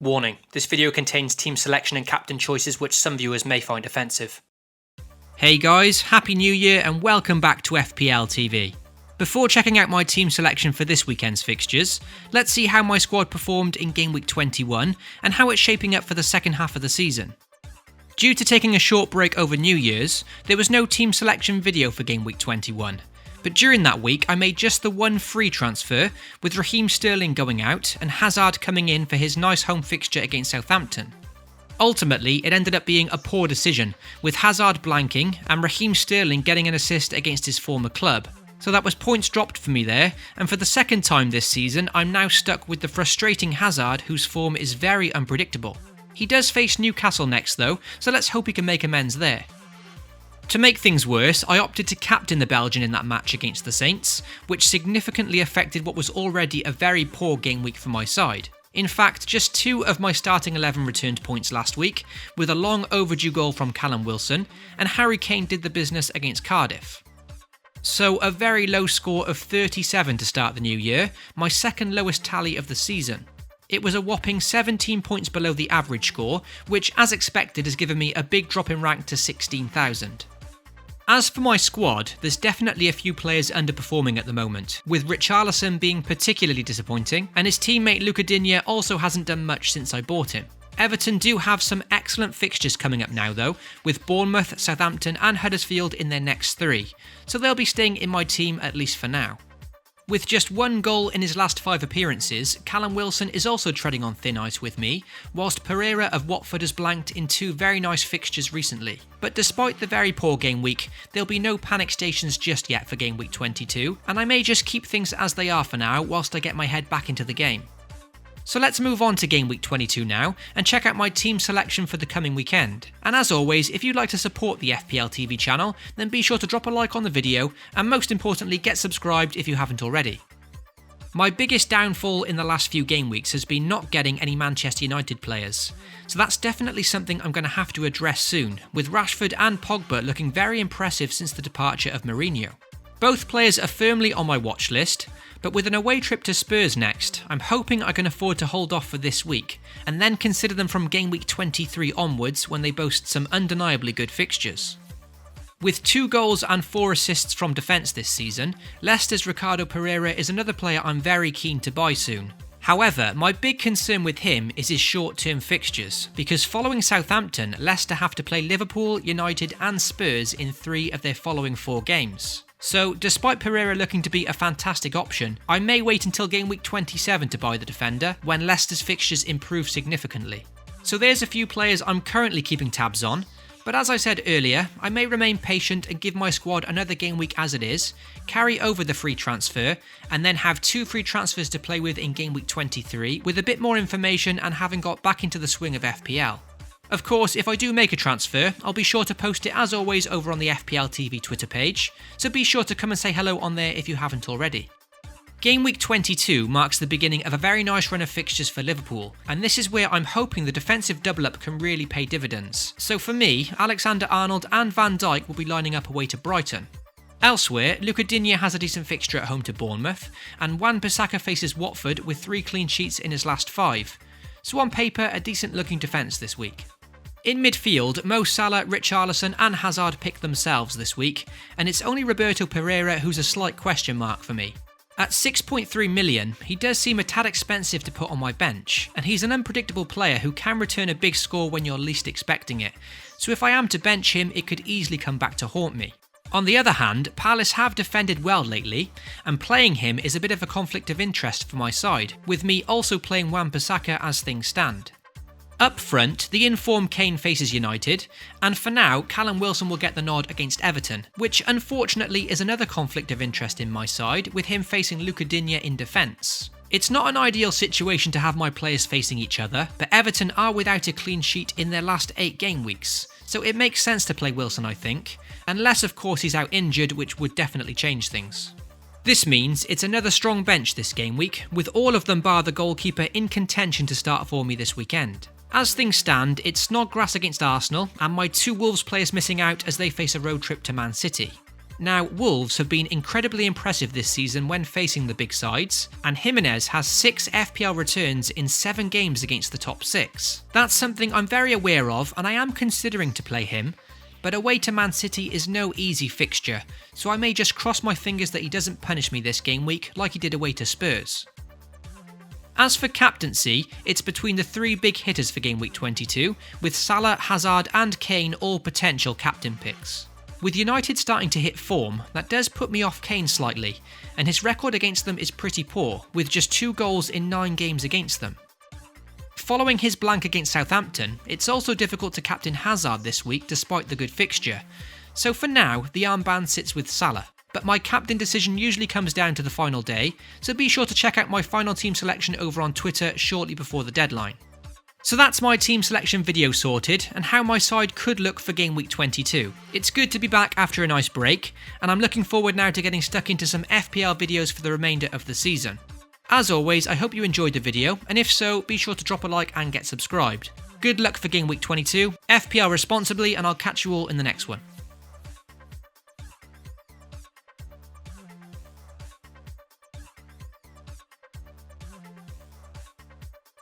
Warning, this video contains team selection and captain choices which some viewers may find offensive. Hey guys, Happy New Year and welcome back to FPL TV. Before checking out my team selection for this weekend's fixtures, let's see how my squad performed in Game Week 21 and how it's shaping up for the second half of the season. Due to taking a short break over New Year's, there was no team selection video for Game Week 21. But during that week, I made just the one free transfer, with Raheem Sterling going out and Hazard coming in for his nice home fixture against Southampton. Ultimately, it ended up being a poor decision, with Hazard blanking and Raheem Sterling getting an assist against his former club. So that was points dropped for me there, and for the second time this season, I'm now stuck with the frustrating Hazard whose form is very unpredictable. He does face Newcastle next though, so let's hope he can make amends there. To make things worse, I opted to captain the Belgian in that match against the Saints, which significantly affected what was already a very poor game week for my side. In fact, just 2 of my starting 11 returned points last week, with a long overdue goal from Callum Wilson, and Harry Kane did the business against Cardiff. So a very low score of 37 to start the new year, my second lowest tally of the season. It was a whopping 17 points below the average score, which as expected has given me a big drop in rank to 16,000. As for my squad, there's definitely a few players underperforming at the moment, with Richarlison being particularly disappointing, and his teammate Luca Digne also hasn't done much since I bought him. Everton do have some excellent fixtures coming up now though, with Bournemouth, Southampton and Huddersfield in their next 3, so they'll be staying in my team at least for now. With just 1 goal in his last 5 appearances, Callum Wilson is also treading on thin ice with me, whilst Pereira of Watford has blanked in 2 very nice fixtures recently. But despite the very poor game week, there'll be no panic stations just yet for Game Week 22, and I may just keep things as they are for now whilst I get my head back into the game. So let's move on to Game Week 22 now, and check out my team selection for the coming weekend. And as always, if you'd like to support the FPL TV channel, then be sure to drop a like on the video, and most importantly get subscribed if you haven't already. My biggest downfall in the last few game weeks has been not getting any Manchester United players. So that's definitely something I'm going to have to address soon, with Rashford and Pogba looking very impressive since the departure of Mourinho. Both players are firmly on my watch list, but with an away trip to Spurs next, I'm hoping I can afford to hold off for this week, and then consider them from Game Week 23 onwards when they boast some undeniably good fixtures. With 2 goals and 4 assists from defence this season, Leicester's Ricardo Pereira is another player I'm very keen to buy soon. However, my big concern with him is his short-term fixtures, because following Southampton, Leicester have to play Liverpool, United and Spurs in 3 of their following 4 games. So, despite Pereira looking to be a fantastic option, I may wait until Game Week 27 to buy the defender, when Leicester's fixtures improve significantly. So there's a few players I'm currently keeping tabs on, but as I said earlier, I may remain patient and give my squad another game week as it is, carry over the free transfer, and then have 2 free transfers to play with in Game Week 23 with a bit more information and having got back into the swing of FPL. Of course, if I do make a transfer, I'll be sure to post it as always over on the FPL TV Twitter page, so be sure to come and say hello on there if you haven't already. Game Week 22 marks the beginning of a very nice run of fixtures for Liverpool, and this is where I'm hoping the defensive double-up can really pay dividends. So for me, Alexander-Arnold and Van Dijk will be lining up away to Brighton. Elsewhere, Luca Digne has a decent fixture at home to Bournemouth, and Wan-Bissaka faces Watford with 3 clean sheets in his last 5. So on paper, a decent looking defence this week. In midfield, Mo Salah, Richarlison and Hazard pick themselves this week, and it's only Roberto Pereira who's a slight question mark for me. At 6.3 million, he does seem a tad expensive to put on my bench, and he's an unpredictable player who can return a big score when you're least expecting it, so if I am to bench him, it could easily come back to haunt me. On the other hand, Palace have defended well lately, and playing him is a bit of a conflict of interest for my side, with me also playing Wan-Bissaka as things stand. Up front, the in-form Kane faces United, and for now, Callum Wilson will get the nod against Everton, which unfortunately is another conflict of interest in my side, with him facing Luca Digne in defence. It's not an ideal situation to have my players facing each other, but Everton are without a clean sheet in their last 8 game weeks, so it makes sense to play Wilson I think, unless of course he's out injured, which would definitely change things. This means it's another strong bench this game week, with all of them bar the goalkeeper in contention to start for me this weekend. As things stand, it's Snodgrass against Arsenal, and my 2 Wolves players missing out as they face a road trip to Man City. Now, Wolves have been incredibly impressive this season when facing the big sides, and Jimenez has 6 FPL returns in 7 games against the top 6. That's something I'm very aware of, and I am considering to play him, but away to Man City is no easy fixture, so I may just cross my fingers that he doesn't punish me this game week like he did away to Spurs. As for captaincy, it's between the 3 big hitters for game week 22, with Salah, Hazard and Kane all potential captain picks. With United starting to hit form, that does put me off Kane slightly, and his record against them is pretty poor, with just 2 goals in 9 games against them. Following his blank against Southampton, it's also difficult to captain Hazard this week despite the good fixture, so for now the armband sits with Salah. But my captain decision usually comes down to the final day, so be sure to check out my final team selection over on Twitter shortly before the deadline. So that's my team selection video sorted, and how my side could look for game week 22. It's good to be back after a nice break, and I'm looking forward now to getting stuck into some FPL videos for the remainder of the season. As always, I hope you enjoyed the video, and if so, be sure to drop a like and get subscribed. Good luck for game week 22, FPL responsibly, and I'll catch you all in the next one.